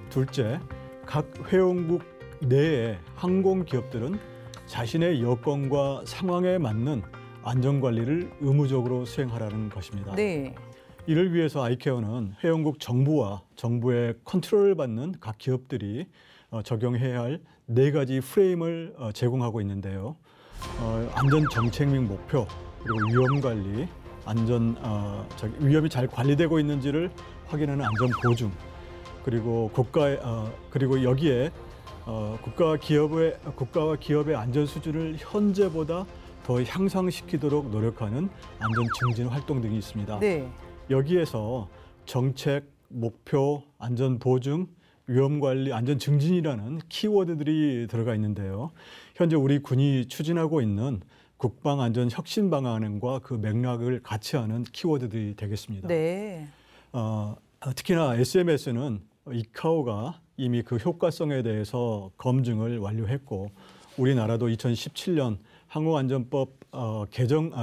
둘째, 각 회원국 내의 항공 기업들은 자신의 여건과 상황에 맞는 안전 관리를 의무적으로 수행하라는 것입니다. 네. 이를 위해서 아이케오는 회원국 정부와 정부의 컨트롤을 받는 각 기업들이 적용해야 할 4가지 프레임을 제공하고 있는데요. 안전 정책 및 목표, 그리고 위험 관리, 위험이 잘 관리되고 있는지를 확인하는 안전 보증, 그리고 그리고 여기에 국가와 기업의 안전 수준을 현재보다 더 향상시키도록 노력하는 안전 증진 활동 등이 있습니다. 네. 여기에서 정책, 목표, 안전 보증, 위험 관리, 안전 증진이라는 키워드들이 들어가 있는데요. 현재 우리 군이 추진하고 있는 국방 안전 혁신 방안과 그 맥락을 같이 하는 키워드들이 되겠습니다. 네. 특히나 SMS는 이카오가 이미 그 효과성에 대해서 검증을 완료했고 우리나라도 2017년 항공안전법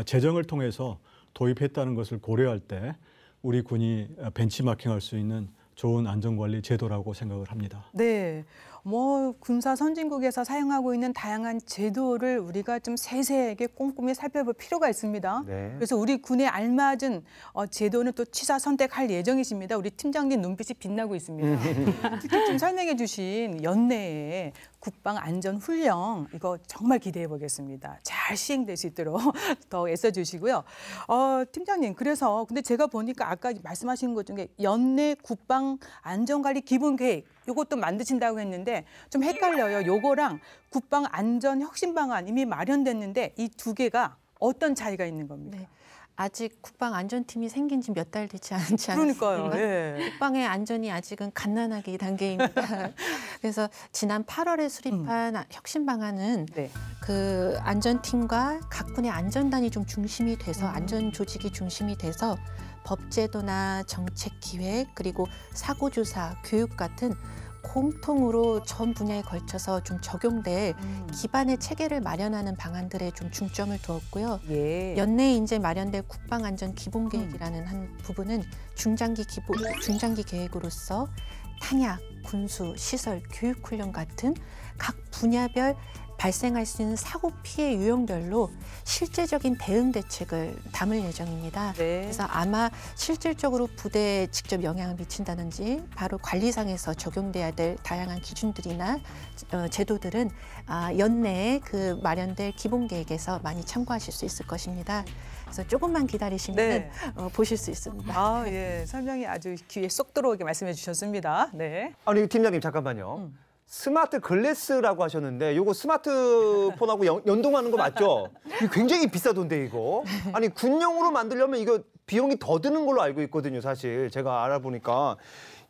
제정을 통해서 도입했다는 것을 고려할 때 우리 군이 벤치마킹할 수 있는 좋은 안전관리 제도라고 생각을 합니다. 네. 군사 선진국에서 사용하고 있는 다양한 제도를 우리가 좀 세세하게 꼼꼼히 살펴볼 필요가 있습니다. 네. 그래서 우리 군에 알맞은 제도는 또 취사 선택할 예정이십니다. 우리 팀장님 눈빛이 빛나고 있습니다. 특히 좀 설명해 주신 연내에 국방안전훈련 이거 정말 기대해 보겠습니다. 잘 시행될 수 있도록 더 애써주시고요. 팀장님 그래서 근데 제가 보니까 아까 말씀하신 것 중에 연내 국방안전관리 기본계획 이것도 만드신다고 했는데 좀 헷갈려요. 요거랑 국방안전혁신방안 이미 마련됐는데 이 두 개가 어떤 차이가 있는 겁니까? 네. 아직 국방안전팀이 생긴 지 몇 달 되지 않지 않습니까? 그러니까요. 예. 국방의 안전이 아직은 갓난아기 단계입니다. 그래서 지난 8월에 수립한 혁신 방안은 네. 그 안전팀과 각 군의 안전단이 좀 중심이 돼서 안전 조직이 중심이 돼서 법제도나 정책 기획 그리고 사고조사, 교육 같은 공통으로 전 분야에 걸쳐서 좀 적용될 기반의 체계를 마련하는 방안들에 좀 중점을 두었고요. 예. 연내에 이제 마련될 국방안전 기본계획이라는 한 부분은 중장기 계획으로서 탄약, 군수, 시설, 교육훈련 같은 각 분야별 발생할 수 있는 사고 피해 유형별로 실제적인 대응 대책을 담을 예정입니다. 네. 그래서 아마 실질적으로 부대에 직접 영향을 미친다든지 바로 관리상에서 적용돼야 될 다양한 기준들이나 제도들은 연내에 그 마련될 기본 계획에서 많이 참고하실 수 있을 것입니다. 그래서 조금만 기다리시면 네. 보실 수 있습니다. 예. 설명이 아주 귀에 쏙 들어오게 말씀해 주셨습니다. 네. 아니 팀장님 잠깐만요. 스마트 글래스라고 하셨는데 이거 스마트폰하고 연동하는 거 맞죠? 이거 굉장히 비싸던데 이거. 아니 군용으로 만들려면 이거 비용이 더 드는 걸로 알고 있거든요. 사실 제가 알아보니까.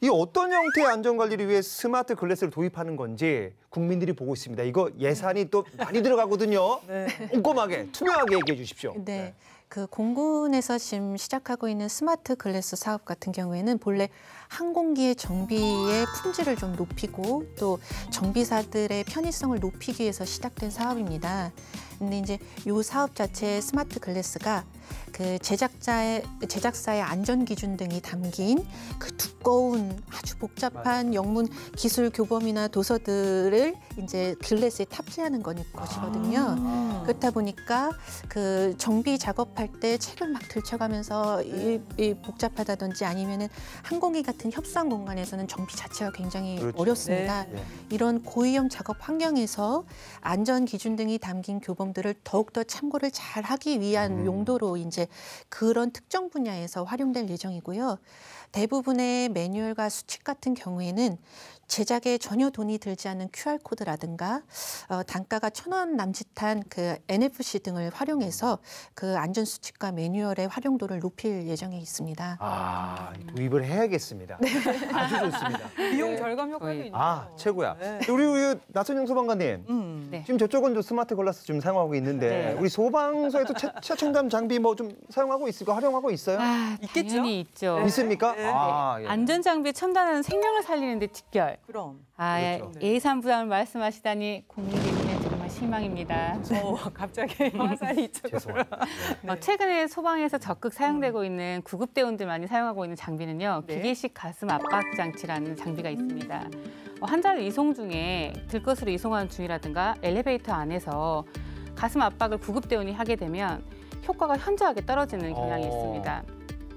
이 어떤 형태의 안전관리를 위해 스마트 글래스를 도입하는 건지 국민들이 보고 있습니다. 이거 예산이 또 많이 들어가거든요. 네. 꼼꼼하게 투명하게 얘기해 주십시오. 네. 그 공군에서 지금 시작하고 있는 스마트 글래스 사업 같은 경우에는 본래 항공기의 정비의 품질을 좀 높이고 또 정비사들의 편의성을 높이기 위해서 시작된 사업입니다. 근데 이제 이 사업 자체의 스마트 글래스가 그 제작사의 안전 기준 등이 담긴 그 두꺼운 아주 복잡한 영문 기술 교범이나 도서들을 이제 길렛에 탑재하는 것이거든요. 그렇다 보니까 그 정비 작업할 때 책을 막 들춰가면서 이 복잡하다든지 아니면은 항공기 같은 협상 공간에서는 정비 자체가 굉장히 그렇죠. 어렵습니다. 네. 이런 고위험 작업 환경에서 안전 기준 등이 담긴 교범들을 더욱더 참고를 잘 하기 위한 용도로 이제 그런 특정 분야에서 활용될 예정이고요. 대부분의 매뉴얼과 수칙 같은 경우에는 제작에 전혀 돈이 들지 않는 QR코드라든가 단가가 1,000원 남짓한 그 NFC 등을 활용해서 그 안전수칙과 매뉴얼의 활용도를 높일 예정에 있습니다. 아, 구입을 해야겠습니다. 아주 좋습니다. 비용 절감 효과도 있네요. 아, 최고야. 우리 나선영 소방관님, 네. 지금 저쪽은 저 스마트 글라스 좀 사용하고 있는데 네. 우리 소방서에도 최첨단 장비 뭐 좀 사용하고 있을까, 활용하고 있어요? 있겠죠? 당연히 있죠. 있습니까? 네. 아, 예. 안전장비에 첨단은 생명을 살리는데 직결. 그럼. 그렇죠. 예산 부담을 말씀하시다니 국민들에게 정말 실망입니다. 갑자기 화살이 이쪽으로. 죄송합니다. 최근에 소방에서 적극 사용되고 있는 구급대원들 많이 사용하고 있는 장비는요. 네. 기계식 가슴 압박 장치라는 장비가 있습니다. 환자를 이송 중에 들것으로 이송하는 중이라든가 엘리베이터 안에서 가슴 압박을 구급대원이 하게 되면 효과가 현저하게 떨어지는 경향이 있습니다.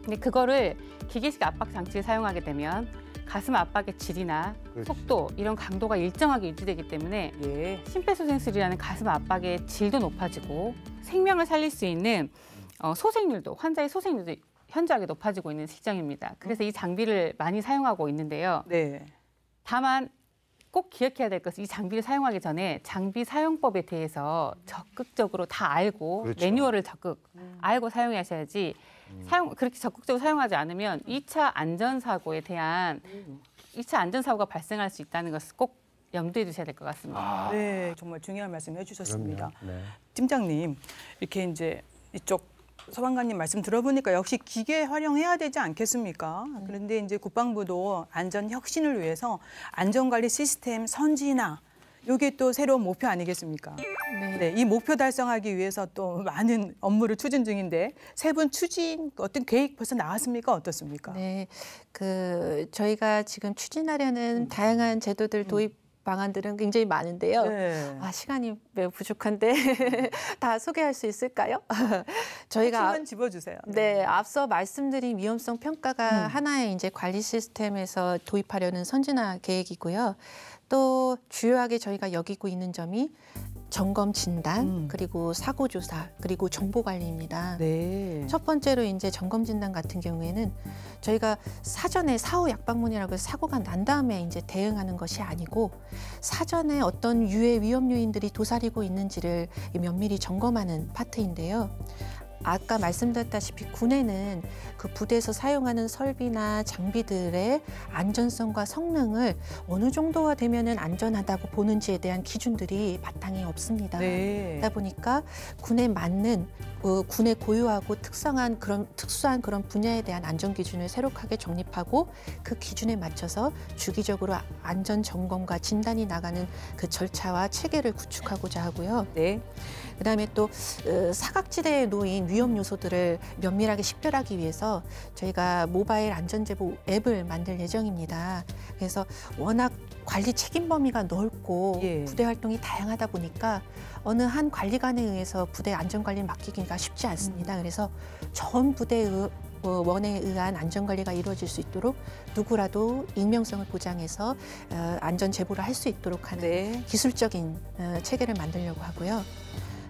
근데 그거를 기계식 압박 장치를 사용하게 되면 가슴 압박의 질이나 그렇지. 속도 이런 강도가 일정하게 유지되기 때문에 예. 심폐소생술이라는 가슴 압박의 질도 높아지고 생명을 살릴 수 있는 소생률도 환자의 소생률도 현저하게 높아지고 있는 시점입니다. 그래서 이 장비를 많이 사용하고 있는데요. 네. 다만 꼭 기억해야 될 것은 이 장비를 사용하기 전에 장비 사용법에 대해서 적극적으로 다 알고 그렇죠. 매뉴얼을 적극 알고 사용하셔야지 그렇게 적극적으로 사용하지 않으면 2차 안전사고에 대한 2차 안전사고가 발생할 수 있다는 것을 꼭 염두에 두셔야 될 것 같습니다. 네, 정말 중요한 말씀 해주셨습니다. 그럼요. 네. 팀장님, 이렇게 이제 이쪽 소방관님 말씀 들어보니까 역시 기계 활용해야 되지 않겠습니까? 그런데 이제 국방부도 안전 혁신을 위해서 안전관리 시스템 선진화, 이게 또 새로운 목표 아니겠습니까? 네, 이 목표 달성하기 위해서 또 많은 업무를 추진 중인데 세 분 추진 어떤 계획 벌써 나왔습니까? 어떻습니까? 네, 저희가 지금 추진하려는 다양한 제도들 도입 방안들은 굉장히 많은데요. 네. 시간이 매우 부족한데 다 소개할 수 있을까요? 저희가 한번 집어주세요. 네, 앞서 말씀드린 위험성 평가가 하나의 이제 관리 시스템에서 도입하려는 선진화 계획이고요. 또 주요하게 저희가 여기고 있는 점이 점검 진단, 그리고 사고 조사, 그리고 정보 관리입니다. 네. 첫 번째로 이제 점검 진단 같은 경우에는 저희가 사전에 사후 약방문이라고 해서 사고가 난 다음에 이제 대응하는 것이 아니고 사전에 어떤 유해 위험 요인들이 도사리고 있는지를 면밀히 점검하는 파트인데요. 아까 말씀드렸다시피 군에는 그 부대에서 사용하는 설비나 장비들의 안전성과 성능을 어느 정도가 되면은 안전하다고 보는지에 대한 기준들이 바탕이 없습니다. 네. 그러다 보니까 군에 맞는 군에 고유하고 특수한 그런 분야에 대한 안전 기준을 새록하게 정립하고 그 기준에 맞춰서 주기적으로 안전 점검과 진단이 나가는 그 절차와 체계를 구축하고자 하고요. 네. 그다음에 또 사각지대에 놓인 위험 요소들을 면밀하게 식별하기 위해서 저희가 모바일 안전제보 앱을 만들 예정입니다. 그래서 워낙 관리 책임 범위가 넓고 예. 부대 활동이 다양하다 보니까 어느 한 관리관에 의해서 부대 안전관리를 맡기기가 쉽지 않습니다. 그래서 전 부대의 원에 의한 안전관리가 이루어질 수 있도록 누구라도 익명성을 보장해서 안전 제보를 할 수 있도록 하는 네. 기술적인 체계를 만들려고 하고요.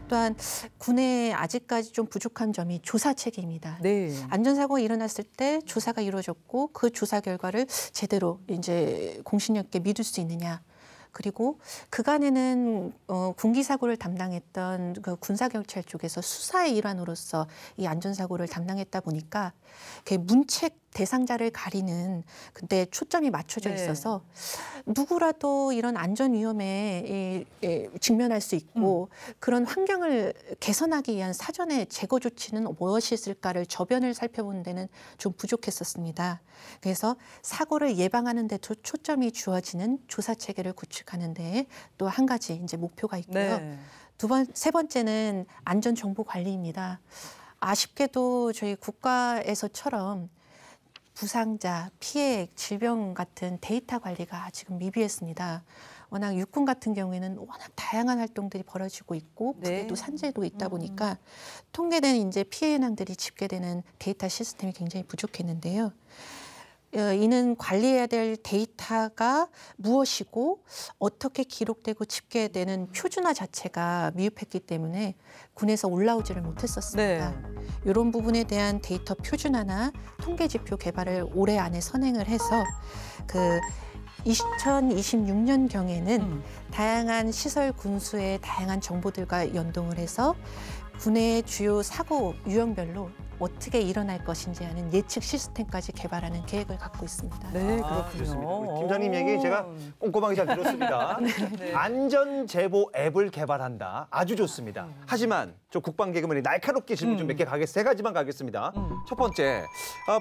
또한 군에 아직까지 좀 부족한 점이 조사 체계입니다. 네. 안전사고가 일어났을 때 조사가 이루어졌고 그 조사 결과를 제대로 이제 공신력 있게 믿을 수 있느냐. 그리고 그간에는 군기 사고를 담당했던 그 군사경찰 쪽에서 수사의 일환으로서 이 안전사고를 담당했다 보니까 문책 대상자를 가리는 근데 초점이 맞춰져 있어서 누구라도 이런 안전 위험에 직면할 수 있고 그런 환경을 개선하기 위한 사전의 제거 조치는 무엇이 있을까를 저변을 살펴보는 데는 좀 부족했었습니다. 그래서 사고를 예방하는 데 초점이 주어지는 조사 체계를 구축하는 데 또 한 가지 이제 목표가 있고요. 네. 세 번째는 안전 정보 관리입니다. 아쉽게도 저희 국가에서처럼 부상자, 피해, 질병 같은 데이터 관리가 지금 미비했습니다. 워낙 육군 같은 경우에는 워낙 다양한 활동들이 벌어지고 있고 부대도 산재도 있다 보니까 통계된 이제 피해 현황들이 집계되는 데이터 시스템이 굉장히 부족했는데요. 이는 관리해야 될 데이터가 무엇이고 어떻게 기록되고 집계되는 표준화 자체가 미흡했기 때문에 군에서 올라오지를 못했었습니다. 이런 부분에 대한 데이터 표준화나 통계 지표 개발을 올해 안에 선행을 해서 2026년경에는 다양한 시설 군수의 다양한 정보들과 연동을 해서 군의 주요 사고 유형별로 어떻게 일어날 것인지 하는 예측 시스템까지 개발하는 계획을 갖고 있습니다. 네, 그렇군요. 좋습니다. 우리 팀장님 얘기 제가 꼼꼼하게 잘 들었습니다. 안전 제보 앱을 개발한다. 아주 좋습니다. 하지만 저 국방 개그맨이 날카롭게 질문 좀 몇 개 세 가지만 가겠습니다. 첫 번째,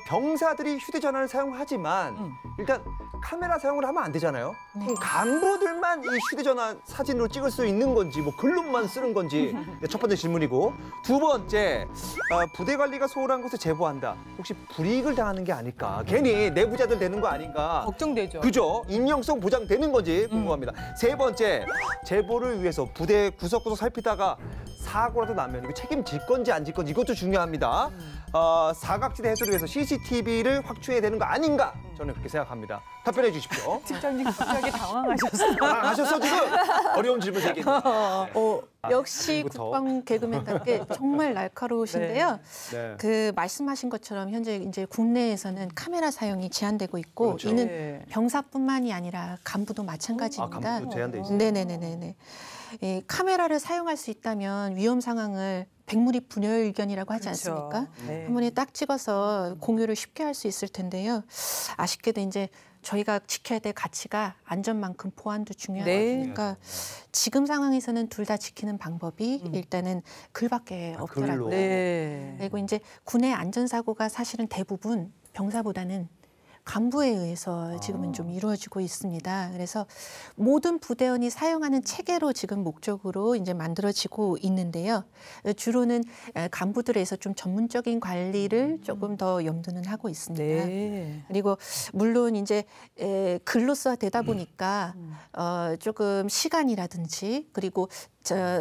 병사들이 휴대전화를 사용하지만 일단 카메라 사용을 하면 안 되잖아요. 그럼 간부들만 이 휴대전화 사진으로 찍을 수 있는 건지 뭐 글로만 쓰는 건지 첫 번째 질문이고, 두 번째, 부대 관리가 소홀한 곳에 제보한다. 혹시 불이익을 당하는 게 아닐까? 괜히 내부자들 되는 거 아닌가? 걱정되죠. 그죠? 익명성 보장되는 건지 궁금합니다. 세 번째, 제보를 위해서 부대 구석구석 살피다가 사고라도 나면 이거 책임질 건지 안 질 건지 이것도 중요합니다. 사각지대 해소를 위해서 CCTV를 확충해야 되는 거 아닌가? 저는 그렇게 생각합니다. 답변해 주십시오. 팀장님 갑자기 당황하셨어요. 하셨어 지금? 어려운 질문 세 개. 역시 지금부터. 국방 개그맨답게 정말 날카로우신데요. 네. 그 말씀하신 것처럼 현재 이제 국내에서는 카메라 사용이 제한되고 있고 그렇죠. 이는 네. 병사뿐만이 아니라 간부도 마찬가지입니다. 간부도 제한돼 있어요. 네네네네. 이 카메라를 사용할 수 있다면 위험 상황을 백무리 분열견이라고 하지 그렇죠. 않습니까? 네. 한 번에 딱 찍어서 공유를 쉽게 할 수 있을 텐데요. 아쉽게도 이제 저희가 지켜야 될 가치가 안전만큼 보안도 중요하니까 지금 상황에서는 둘 다 지키는 방법이 일단은 글밖에 없더라고요. 글로. 네. 그리고 이제 군의 안전사고가 사실은 대부분 병사보다는 간부에 의해서 지금은 좀 이루어지고 있습니다. 그래서 모든 부대원이 사용하는 체계로 지금 목적으로 이제 만들어지고 있는데요. 주로는 간부들에서 좀 전문적인 관리를 조금 더 염두는 하고 있습니다. 네. 그리고 물론 이제 글로써 되다 보니까 조금 시간이라든지 그리고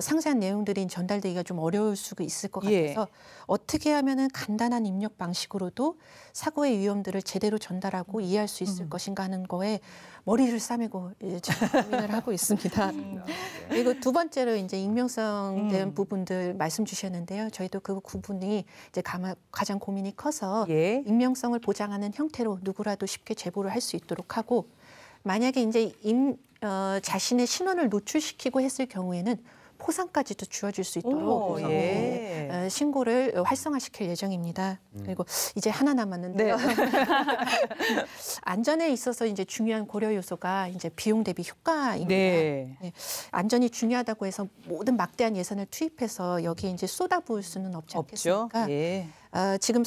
상세한 내용들이 전달되기가 좀 어려울 수가 있을 것 같아서 어떻게 하면은 간단한 입력 방식으로도 사고의 위험들을 제대로 전달하고 이해할 수 있을 것인가 하는 거에 머리를 싸매고 지금 고민을 하고 있습니다. 그리고 두 번째로 이제 익명성 된 부분들 말씀 주셨는데요. 저희도 그 부분이 이제 가장 고민이 커서 익명성을 보장하는 형태로 누구라도 쉽게 제보를 할 수 있도록 하고, 만약에 이제 자신의 신원을 노출시키고 했을 경우에는 포상까지도 주어질 수 있도록 신고를 활성화시킬 예정입니다. 그리고 이제 하나 남았는데요. 안전에 있어서 이제 중요한 고려 요소가 이제 비용 대비 효과입니다. 안전이 중요하다고 해서 모든 막대한 예산을 투입해서 여기에 이제 쏟아부을 수는 없지 않겠습니까? 지금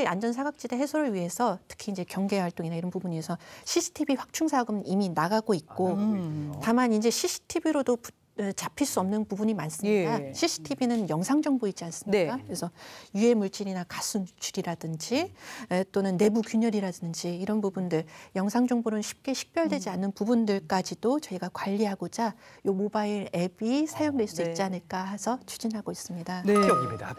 안전 사각지대 해소를 위해서 특히 이제 경계 활동이나 이런 부분에서 CCTV 확충 사업은 이미 나가고 있고, 다만 이제 CCTV로도 잡힐 수 없는 부분이 많습니다. CCTV는 영상 정보이지 않습니까? 그래서 유해 물질이나 가스 누출이라든지 또는 내부 균열이라든지 이런 부분들, 영상 정보는 쉽게 식별되지 않는 부분들까지도 저희가 관리하고자 이 모바일 앱이 사용될 수 있지 않을까 해서 추진하고 있습니다. 합격입니다.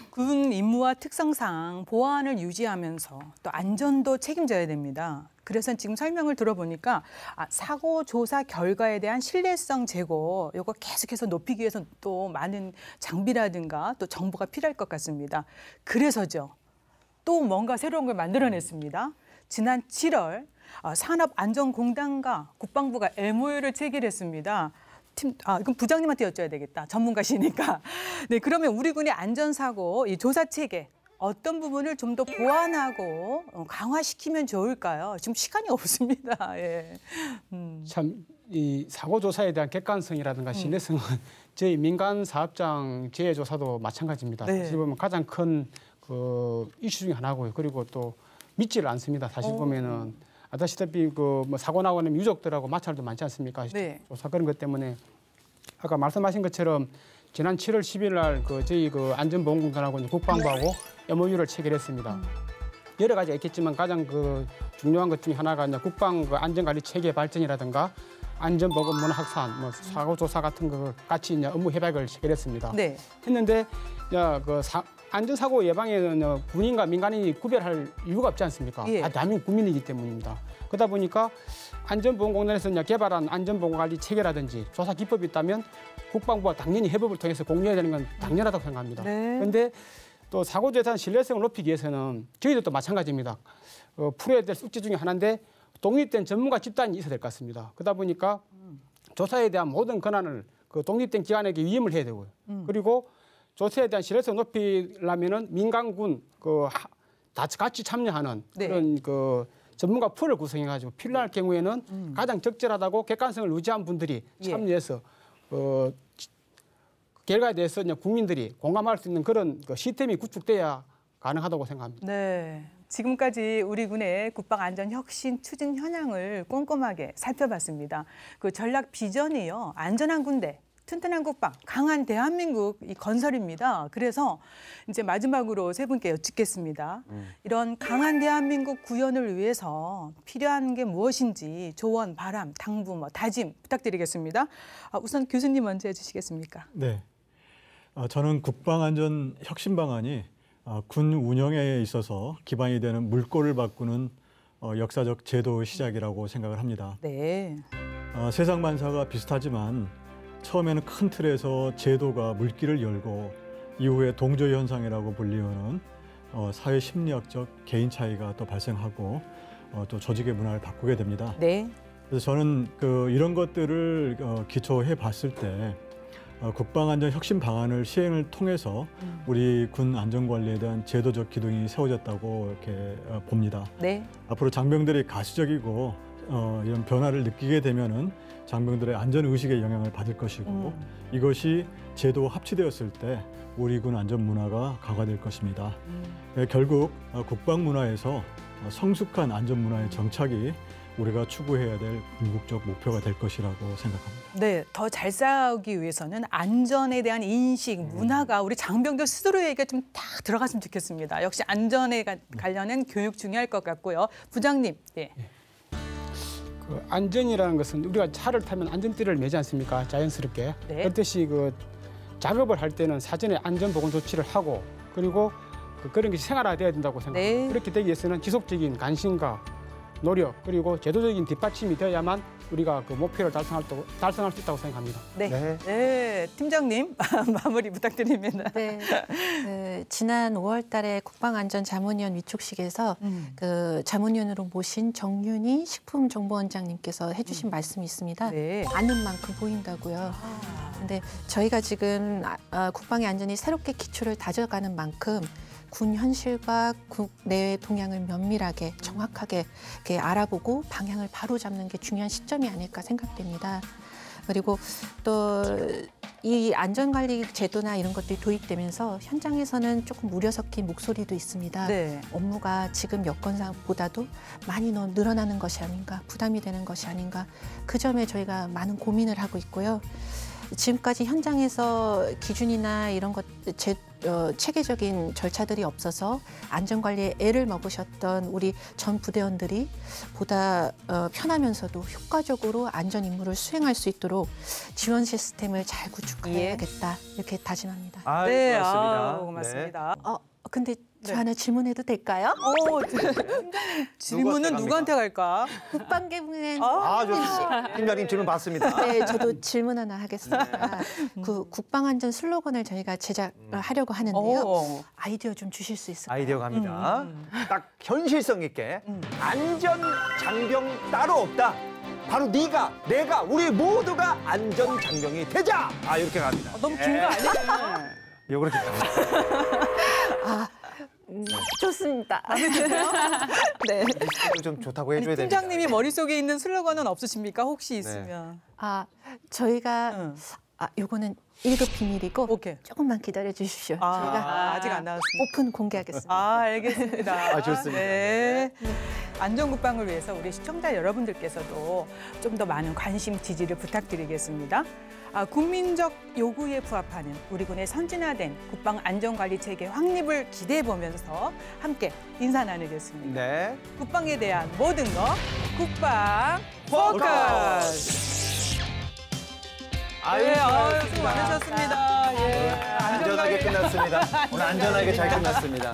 군 임무와 특성상 보안을 유지하면서 또 안전도 책임져야 됩니다. 그래서 지금 설명을 들어보니까 사고 조사 결과에 대한 신뢰성 제고, 이거 계속해서 높이기 위해서 또 많은 장비라든가 또 정보가 필요할 것 같습니다. 그래서죠. 또 뭔가 새로운 걸 만들어냈습니다. 지난 7월 산업안전공단과 국방부가 MOU를 체결했습니다. 그럼 부장님한테 여쭤야 되겠다. 전문가시니까. 네, 그러면 우리 군의 안전사고 이 조사 체계, 어떤 부분을 좀 더 보완하고 강화시키면 좋을까요? 지금 시간이 없습니다. 참 이 사고 조사에 대한 객관성이라든가 신뢰성은 저희 민간 사업장 재해 조사도 마찬가지입니다. 사실 보면 가장 큰 그 이슈 중에 하나고요. 그리고 또 믿지를 않습니다. 사실 보면은 아시다시피 그 뭐 사고 나고 나면 유족들하고 마찰도 많지 않습니까? 조사 그런 것 때문에 아까 말씀하신 것처럼 지난 7월 10일 날 저희 안전보건공단하고 국방부하고 MOU를 체결했습니다. 여러 가지가 있겠지만 가장 중요한 것 중에 하나가 국방 안전관리 체계 발전이라든가 안전보건 문화 확산, 사고 조사 같은 거 같이 업무 협약을 체결했습니다. 네. 했는데 안전사고 예방에는 군인과 민간인이 구별할 이유가 없지 않습니까? 예. 다 대한민국 국민이기 때문입니다. 그러다 보니까 안전보건공단에서 개발한 안전보건관리 체계라든지 조사 기법이 있다면 국방부와 당연히 협업을 통해서 공유해야 되는 건 당연하다고 생각합니다. 네. 그런데 또 사고조사에 대한 신뢰성을 높이기 위해서는 저희도 마찬가지입니다. 풀어야 될 숙제 중에 하나인데 독립된 전문가 집단이 있어야 될 것 같습니다. 그러다 보니까 조사에 대한 모든 권한을 독립된 기관에게 위임을 해야 되고요. 그리고 조사에 대한 신뢰성을 높이려면은 민간군 다 같이 참여하는 네. 그런 전문가 풀을 구성해가지고 필요할 경우에는 가장 적절하다고 객관성을 유지한 분들이 참여해서 결과에 대해서 국민들이 공감할 수 있는 그런 시스템이 구축돼야 가능하다고 생각합니다. 네. 지금까지 우리 군의 국방안전혁신 추진 현황을 꼼꼼하게 살펴봤습니다. 그 전략 비전이요. 안전한 군대, 튼튼한 국방, 강한 대한민국 이 건설입니다. 그래서 이제 마지막으로 세 분께 여쭙겠습니다. 이런 강한 대한민국 구현을 위해서 필요한 게 무엇인지 조언, 바람, 당부, 다짐 부탁드리겠습니다. 우선 교수님 먼저 해주시겠습니까? 네. 저는 국방안전혁신 방안이 군 운영에 있어서 기반이 되는 물꼬를 바꾸는 역사적 제도의 시작이라고 생각을 합니다. 네. 세상 만사가 비슷하지만 처음에는 큰 틀에서 제도가 물길을 열고 이후에 동조 현상이라고 불리우는 사회 심리학적 개인 차이가 또 발생하고 또 조직의 문화를 바꾸게 됩니다. 네. 그래서 저는 이런 것들을 기초해 봤을 때 국방안전혁신 방안을 시행을 통해서 우리 군 안전관리에 대한 제도적 기둥이 세워졌다고 이렇게 봅니다. 네. 앞으로 장병들이 가시적이고 이런 변화를 느끼게 되면은 장병들의 안전의식에 영향을 받을 것이고 이것이 제도와 합치되었을 때 우리 군 안전문화가 강화될 것입니다. 결국 국방문화에서 성숙한 안전문화의 정착이 우리가 추구해야 될 궁극적 목표가 될 것이라고 생각합니다. 네, 더 잘 싸우기 위해서는 안전에 대한 인식, 문화가 우리 장병들 스스로에게 좀 딱 들어갔으면 좋겠습니다. 역시 안전에 관련된 교육 중요할 것 같고요. 부장님, 예. 안전이라는 것은 우리가 차를 타면 안전띠를 매지 않습니까? 자연스럽게. 네. 그렇듯이 작업을 할 때는 사전에 안전보건 조치를 하고 그리고 그런 것이 생활화돼야 된다고 생각합니다. 네. 그렇게 되기 위해서는 지속적인 관심과 노력 그리고 제도적인 뒷받침이 되어야만 우리가 목표를 달성할 수 있다고 생각합니다. 네. 네. 네, 팀장님 마무리 부탁드립니다. 네. 지난 5월 달에 국방안전자문위원 위촉식에서 자문위원으로 모신 정윤희 식품정보원장님께서 해주신 말씀이 있습니다. 네. 아는 만큼 보인다고요. 근데 저희가 지금 국방의 안전이 새롭게 기초를 다져가는 만큼 군 현실과 국내외 동향을 면밀하게 정확하게 이렇게 알아보고 방향을 바로잡는 게 중요한 시점이 아닐까 생각됩니다. 그리고 또 이 안전관리 제도나 이런 것들이 도입되면서 현장에서는 조금 우려 섞인 목소리도 있습니다. 네. 업무가 지금 여건상보다도 많이 늘어나는 것이 아닌가, 부담이 되는 것이 아닌가, 그 점에 저희가 많은 고민을 하고 있고요. 지금까지 현장에서 기준이나 이런 체계적인 절차들이 없어서 안전관리에 애를 먹으셨던 우리 전 부대원들이 보다 편하면서도 효과적으로 안전 임무를 수행할 수 있도록 지원 시스템을 잘 구축해야겠다 이렇게 다짐합니다. 네, 고맙습니다. 고맙습니다. 근데 저 네. 하나 질문해도 될까요? 질문은 누구한테 갈까? 국방계부는 팀장님 질문 받습니다. 네, 저도 질문 하나 하겠습니다. 국방안전 슬로건을 저희가 제작하려고 하는데요. 아이디어 좀 주실 수 있을까요? 아이디어 갑니다. 딱 현실성 있게 안전 장병 따로 없다. 바로 네가, 내가, 우리 모두가 안전 장병이 되자. 이렇게 갑니다. 너무 긴 거 아니야? 이렇게 갑니다. 좋습니다. 네. 좀 좋다고 해줘야 됩니다. 팀장님이 머릿속에 있는 슬로건은 없으십니까? 혹시 있으면. 저희가 요거는 1급 비밀이고 오케이. 조금만 기다려 주십시오. 저희가 아직 안 나왔습니다. 오픈 공개하겠습니다. 알겠습니다. 좋습니다. 네. 안전국방을 위해서 우리 시청자 여러분들께서도 좀 더 많은 관심, 지지를 부탁드리겠습니다. 국민적 요구에 부합하는 우리 군의 선진화된 국방 안전관리 체계 확립을 기대해 보면서 함께 인사 나누겠습니다. 네. 국방에 대한 모든 것 국방 포커스. 네, 수고 많으셨습니다. 예, 안전하게 끝났습니다. 오늘 안전하게 잘 끝났습니다.